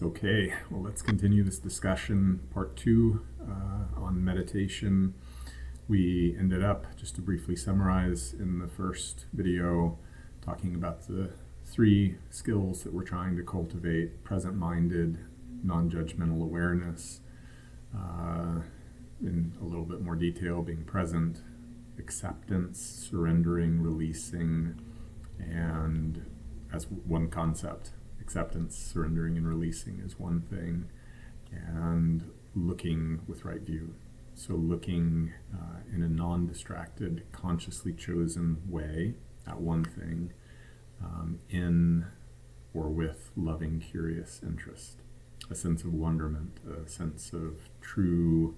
Okay, well, let's continue this discussion, part two, on meditation. We ended up, just to briefly summarize, in the first video, talking about the three skills that we're trying to cultivate: present-minded, non-judgmental awareness, in a little bit more detail, being present, acceptance, surrendering, releasing, and as one concept, acceptance, surrendering, and releasing is one thing, and looking with right view. So looking in a non-distracted, consciously chosen way at one thing, in or with loving, curious interest, a sense of wonderment, a sense of true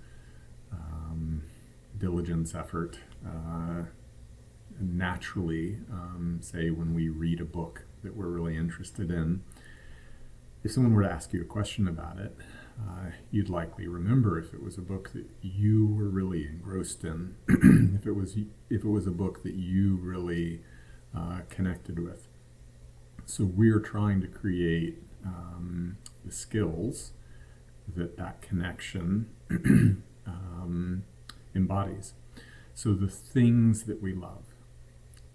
diligence, effort. Naturally, say when we read a book that we're really interested in, if someone were to ask you a question about it, you'd likely remember if it was a book that you were really engrossed in, if it was a book that you really connected with. So we're trying to create the skills that connection embodies. So the things that we love,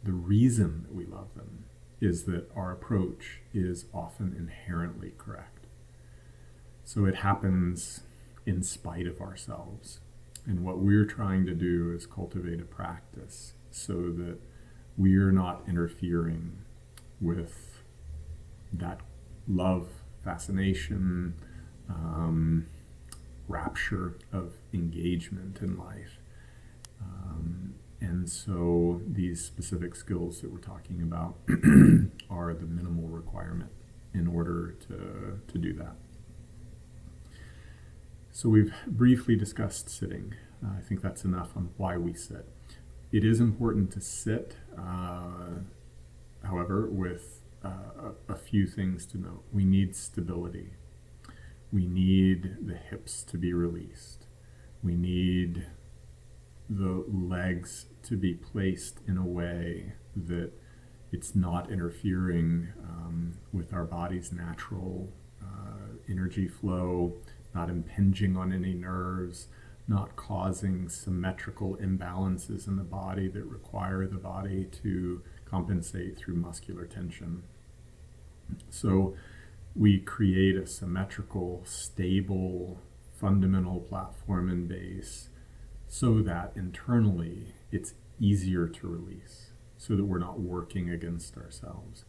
the reason that we love them, is that our approach is often inherently correct. So it happens in spite of ourselves. And what we're trying to do is cultivate a practice so that we're not interfering with that love, fascination, rapture of engagement in life. And so these specific skills that we're talking about are the minimal requirement in order to do that. So we've briefly discussed sitting. I think that's enough on why we sit. It is important to sit, however, with a few things to note. We need stability. We need the hips to be released. We need the legs to be placed in a way that it's not interfering with our body's natural energy flow, not impinging on any nerves, not causing symmetrical imbalances in the body that require the body to compensate through muscular tension. So we create a symmetrical, stable, fundamental platform and base so that internally it's easier to release, so that we're not working against ourselves.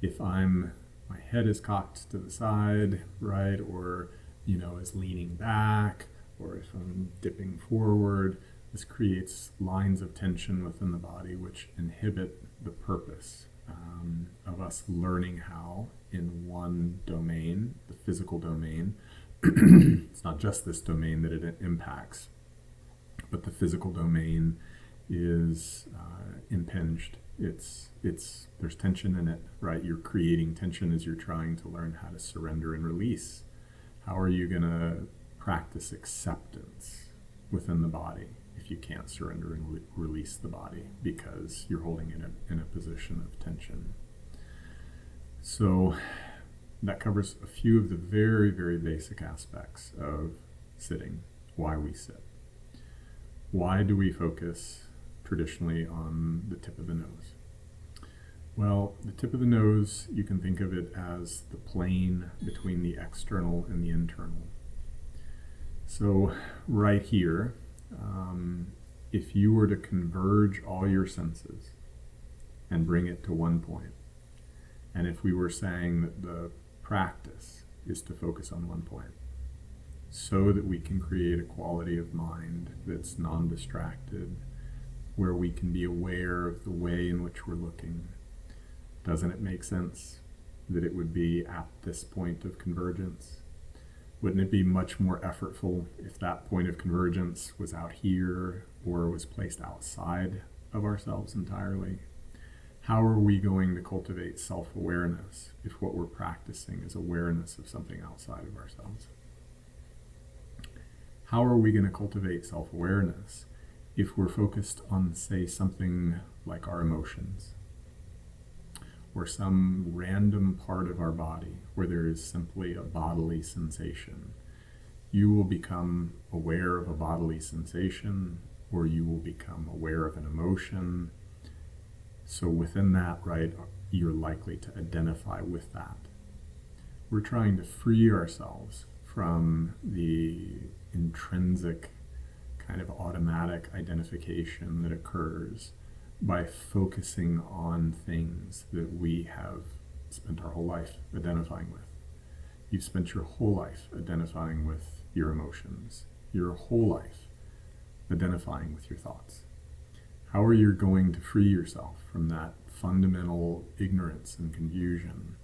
If my head is cocked to the side, right, or is leaning back, or if I'm dipping forward, this creates lines of tension within the body which inhibit the purpose of us learning how, in one domain, the physical domain, it's not just this domain that it impacts, but the physical domain is impinged. There's tension in it, right? You're creating tension as you're trying to learn how to surrender and release. How are you going to practice acceptance within the body if you can't surrender and release the body because you're holding it in a position of tension? So that covers a few of the very, very basic aspects of sitting, why we sit. Why do we focus traditionally on the tip of the nose? Well, the tip of the nose, you can think of it as the plane between the external and the internal. So right here, if you were to converge all your senses and bring it to one point, and if we were saying that the practice is to focus on one point, so that we can create a quality of mind that's non-distracted, where we can be aware of the way in which we're looking. Doesn't it make sense that it would be at this point of convergence? Wouldn't it be much more effortful if that point of convergence was out here or was placed outside of ourselves entirely? How are we going to cultivate self-awareness if what we're practicing is awareness of something outside of ourselves? How are we going to cultivate self-awareness if we're focused on, say, something like our emotions, or some random part of our body where there is simply a bodily sensation, you will become aware of a bodily sensation, or you will become aware of an emotion. So within that, right, you're likely to identify with that. We're trying to free ourselves from the intrinsic kind of automatic identification that occurs by focusing on things that we have spent our whole life identifying with. You've spent your whole life identifying with your emotions, your whole life identifying with your thoughts. How are you going to free yourself from that fundamental ignorance and confusion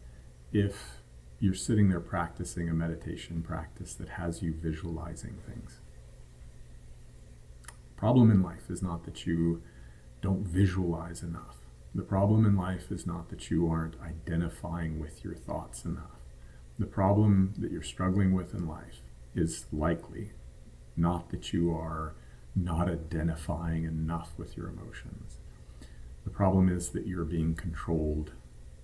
if you're sitting there practicing a meditation practice that has you visualizing things? The problem in life is not that you don't visualize enough. The problem in life is not that you aren't identifying with your thoughts enough. The problem that you're struggling with in life is likely not that you are not identifying enough with your emotions. The problem is that you're being controlled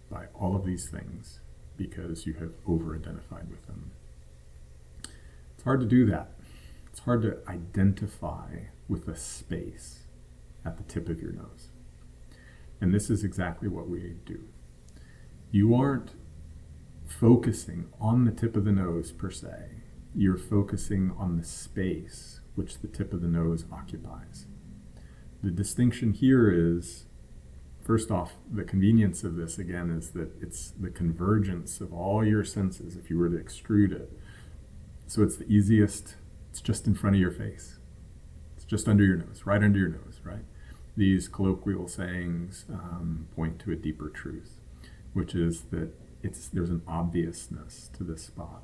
by all of these things because you have over-identified with them. It's hard to do that. It's hard to identify with a space at the tip of your nose. And this is exactly what we do. You aren't focusing on the tip of the nose per se. You're focusing on the space which the tip of the nose occupies. The distinction here is, first off, the convenience of this, again, is that it's the convergence of all your senses if you were to extrude it. So it's the easiest, it's just in front of your face. It's just under your nose, right under your nose, right? These colloquial sayings point to a deeper truth, which is that there's an obviousness to this spot.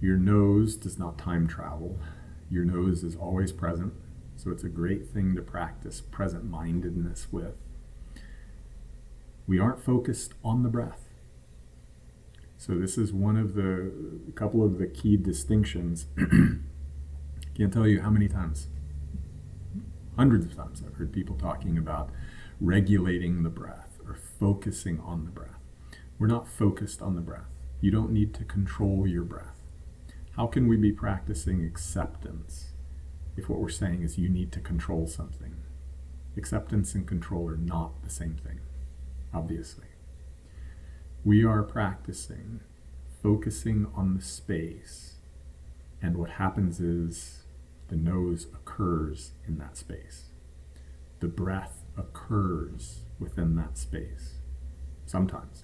Your nose does not time travel. Your nose is always present, so it's a great thing to practice present-mindedness with. We aren't focused on the breath. So this is one of the couple of the key distinctions. Can't tell you how many times, hundreds of times, I've heard people talking about regulating the breath or focusing on the breath. We're not focused on the breath. You don't need to control your breath. How can we be practicing acceptance if what we're saying is you need to control something? Acceptance and control are not the same thing, obviously. We are practicing focusing on the space, and what happens is the nose occurs in that space. The breath occurs within that space, sometimes.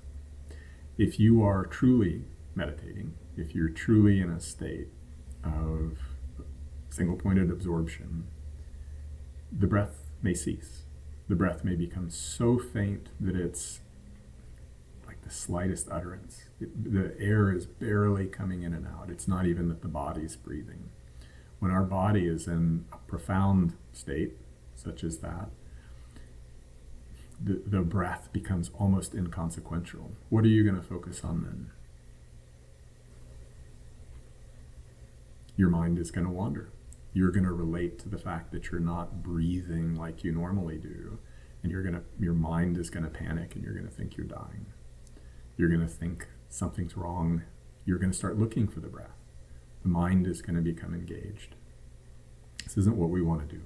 If you are truly meditating, if you're truly in a state of single-pointed absorption, the breath may cease. The breath may become so faint that it's like the slightest utterance. The air is barely coming in and out. It's not even that the body's breathing. When our body is in a profound state, such as that, the breath becomes almost inconsequential. What are you going to focus on then? Your mind is going to wander. You're going to relate to the fact that you're not breathing like you normally do, and your mind is going to panic, and you're going to think you're dying. You're going to think something's wrong. You're going to start looking for the breath. The mind is going to become engaged. This isn't what we want to do.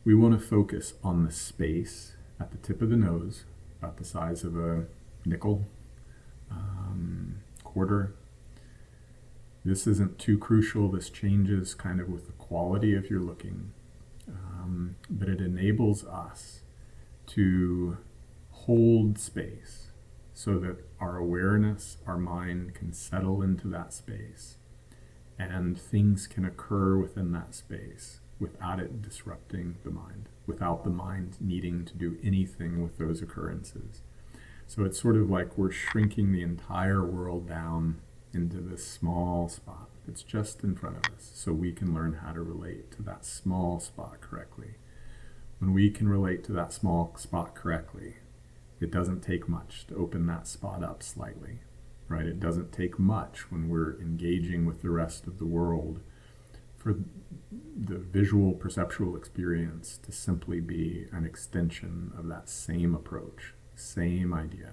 We want to focus on the space at the tip of the nose, about the size of a nickel, quarter. This isn't too crucial. This changes kind of with the quality of your looking, but it enables us to hold space so that our awareness, our mind can settle into that space, and things can occur within that space without it disrupting the mind, without the mind needing to do anything with those occurrences. So it's sort of like we're shrinking the entire world down into this small spot that's just in front of us, so we can learn how to relate to that small spot correctly. When we can relate to that small spot correctly, it doesn't take much to open that spot up slightly, right? It doesn't take much when we're engaging with the rest of the world for the visual perceptual experience to simply be an extension of that same approach, same idea.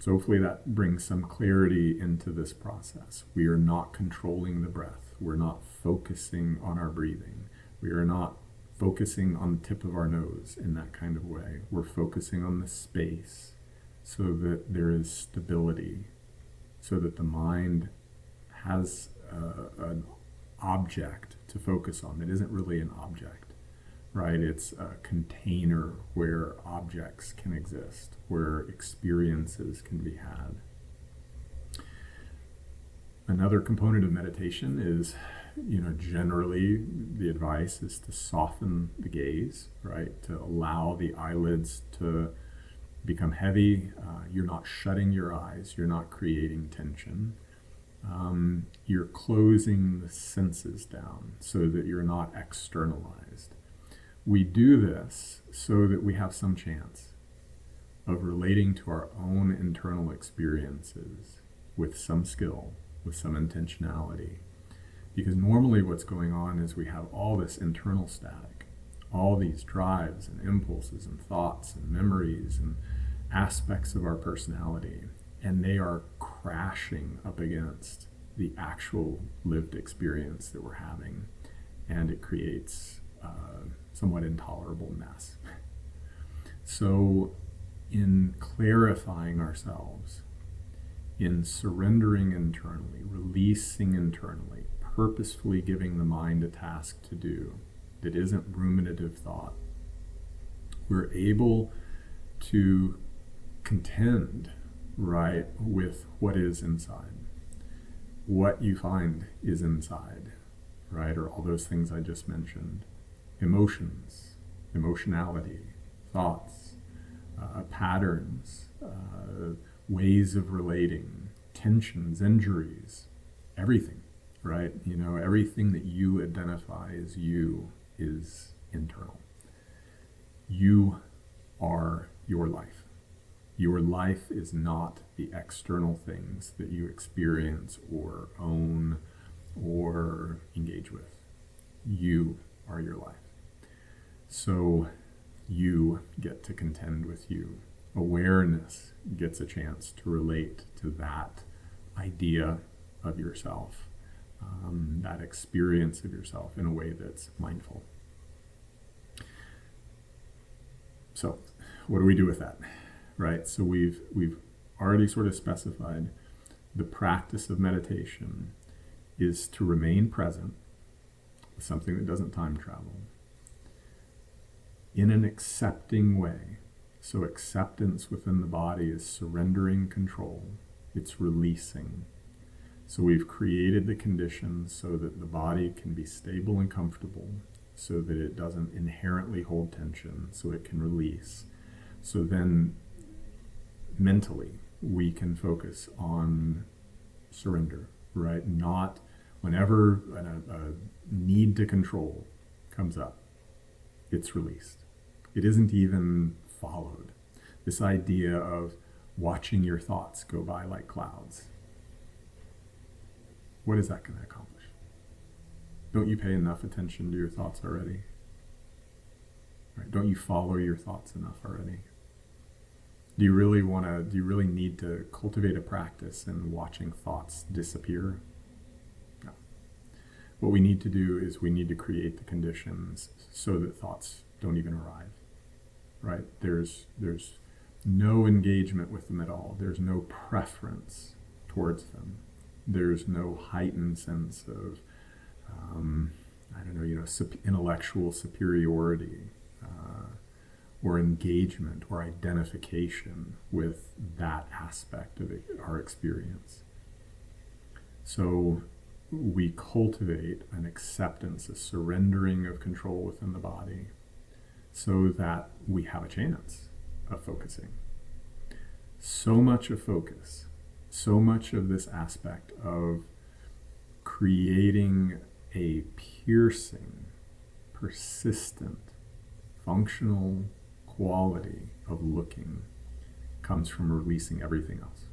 So hopefully that brings some clarity into this process. We are not controlling the breath. We're not focusing on our breathing. We are not focusing on the tip of our nose in that kind of way. We're focusing on the space so that there is stability, so that the mind has an object to focus on that isn't really an object, right? It's a container where objects can exist, where experiences can be had. Another component of meditation is, generally the advice is to soften the gaze, right? To allow the eyelids to become heavy. You're not shutting your eyes. You're not creating tension. You're closing the senses down so that you're not externalized. We do this so that we have some chance of relating to our own internal experiences with some skill, with some intentionality. Because normally what's going on is we have all this internal static, all these drives and impulses and thoughts and memories and aspects of our personality, and they are crashing up against the actual lived experience that we're having, and it creates a somewhat intolerable mess. So in clarifying ourselves, in surrendering internally, releasing internally, purposefully giving the mind a task to do that isn't ruminative thought, we're able to contend, right, with what is inside. What you find is inside, right, or all those things I just mentioned. Emotions, emotionality, thoughts, patterns, ways of relating, tensions, injuries, everything, right? Everything that you identify as you is internal. You are your life. Your life is not the external things that you experience or own or engage with. You are your life. So you get to contend with you. Awareness gets a chance to relate to that idea of yourself, that experience of yourself in a way that's mindful. So what do we do with that? Right, so we've already sort of specified the practice of meditation is to remain present with something that doesn't time travel in an accepting way. So acceptance within the body is surrendering control. It's releasing. So we've created the conditions so that the body can be stable and comfortable, so that it doesn't inherently hold tension, so it can release. So then mentally, we can focus on surrender, right? Not whenever a need to control comes up, it's released. It isn't even followed. This idea of watching your thoughts go by like clouds. What is that going to accomplish? Don't you pay enough attention to your thoughts already? Right? Don't you follow your thoughts enough already? Do you really need to cultivate a practice in watching thoughts disappear? No. What we need to do is we need to create the conditions so that thoughts don't even arrive, right? There's no engagement with them at all. There's no preference towards them. There's no heightened sense of, intellectual superiority, or engagement or identification with that aspect of our experience. So we cultivate an acceptance, a surrendering of control within the body so that we have a chance of focusing. So much of focus, so much of this aspect of creating a piercing, persistent, functional quality of looking comes from releasing everything else.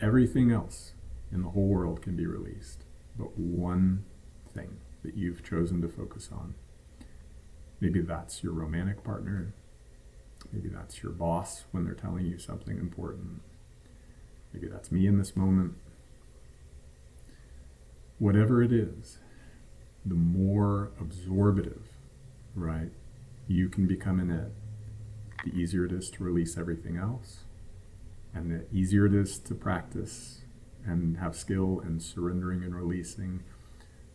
Everything else in the whole world can be released, but one thing that you've chosen to focus on. Maybe that's your romantic partner. Maybe that's your boss when they're telling you something important. Maybe that's me in this moment. Whatever it is, the more absorbative, right, you can become in it, the easier it is to release everything else, and the easier it is to practice and have skill in surrendering and releasing,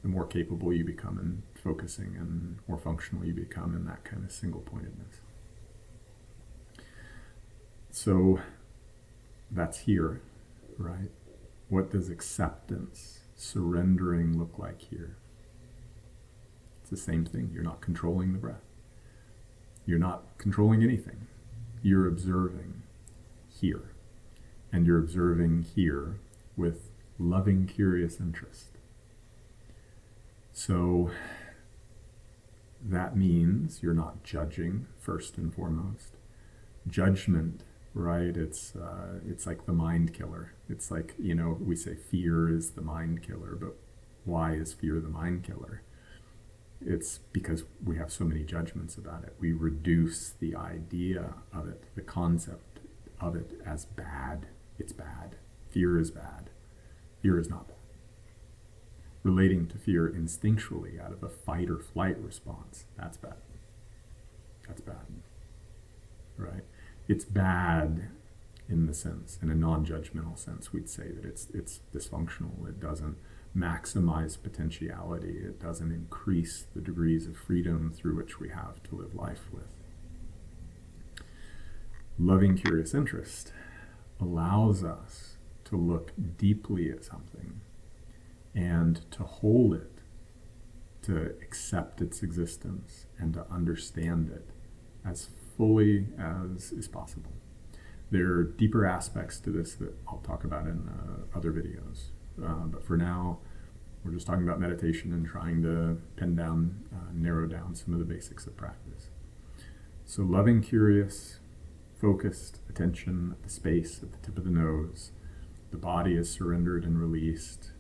the more capable you become in focusing and more functional you become in that kind of single-pointedness. So that's here, right? What does acceptance, surrendering look like here? It's the same thing. You're not controlling the breath. You're not controlling anything. You're observing here. And you're observing here with loving, curious interest. So that means you're not judging first and foremost. Judgment, right? It's like the mind killer. It's like, we say fear is the mind killer, but why is fear the mind killer? It's because we have so many judgments about it. We reduce the idea of it, the concept of it, as bad. It's bad. Fear is bad. Fear is not bad. Relating to fear instinctually out of a fight or flight response, that's bad. That's bad. Right? It's bad in the sense, in a non-judgmental sense, we'd say that it's dysfunctional. It doesn't maximize potentiality. It doesn't increase the degrees of freedom through which we have to live life with. Loving curious interest allows us to look deeply at something and to hold it, to accept its existence, and to understand it as fully as is possible. There are deeper aspects to this that I'll talk about in other videos. But for now, we're just talking about meditation and trying to narrow down some of the basics of practice. So loving, curious, focused attention at the space at the tip of the nose. The body is surrendered and released.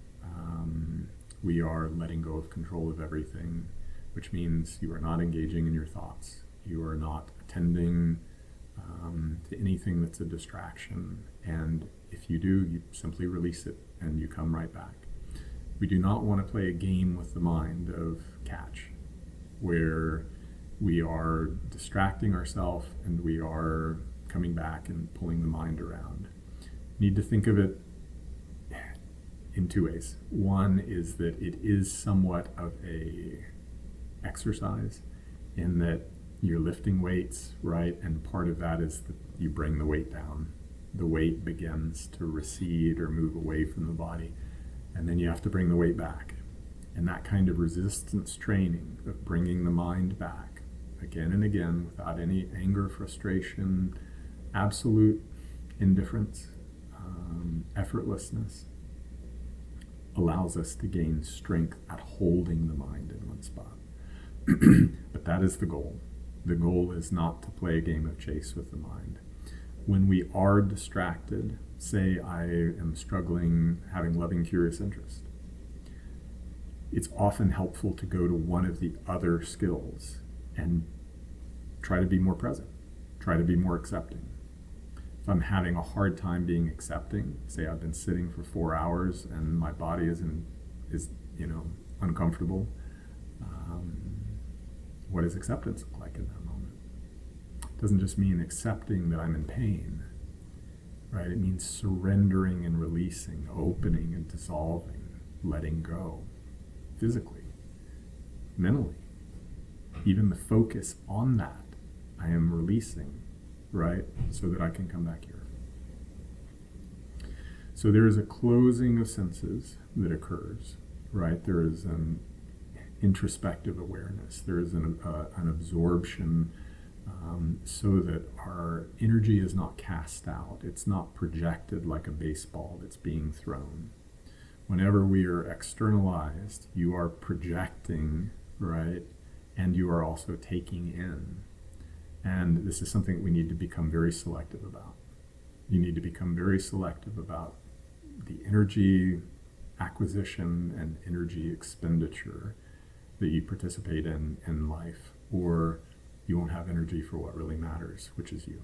We are letting go of control of everything, which means you are not engaging in your thoughts. You are not attending to anything that's a distraction. And if you do, you simply release it and you come right back. We do not want to play a game with the mind of catch, where we are distracting ourselves and we are coming back and pulling the mind around. You need to think of it in two ways. One is that it is somewhat of a exercise in that you're lifting weights, right? And part of that is that you bring the weight down. The weight begins to recede or move away from the body, and then you have to bring the weight back. And that kind of resistance training of bringing the mind back again and again without any anger, frustration, absolute indifference, effortlessness, allows us to gain strength at holding the mind in one spot. But that is the goal. The goal is not to play a game of chase with the mind. When we are distracted, say I am struggling, having loving, curious interest, it's often helpful to go to one of the other skills and try to be more present, try to be more accepting. If I'm having a hard time being accepting, say I've been sitting for 4 hours and my body is uncomfortable, what does acceptance look like in that moment? It doesn't just mean accepting that I'm in pain, right? It means surrendering and releasing, opening and dissolving, letting go, physically, mentally. Even the focus on that, I am releasing, right? So that I can come back here. So there is a closing of senses that occurs, right? There is an introspective awareness. There is an absorption so that our energy is not cast out. It's not projected like a baseball that's being thrown. Whenever we are externalized, you are projecting, right? And you are also taking in. And this is something we need to become very selective about. You need to become very selective about the energy acquisition and energy expenditure that you participate in life, or you won't have energy for what really matters, which is you.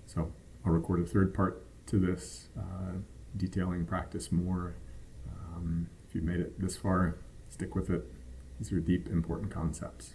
So I'll record a third part to this, detailing practice more. If you've made it this far, stick with it. These are deep, important concepts.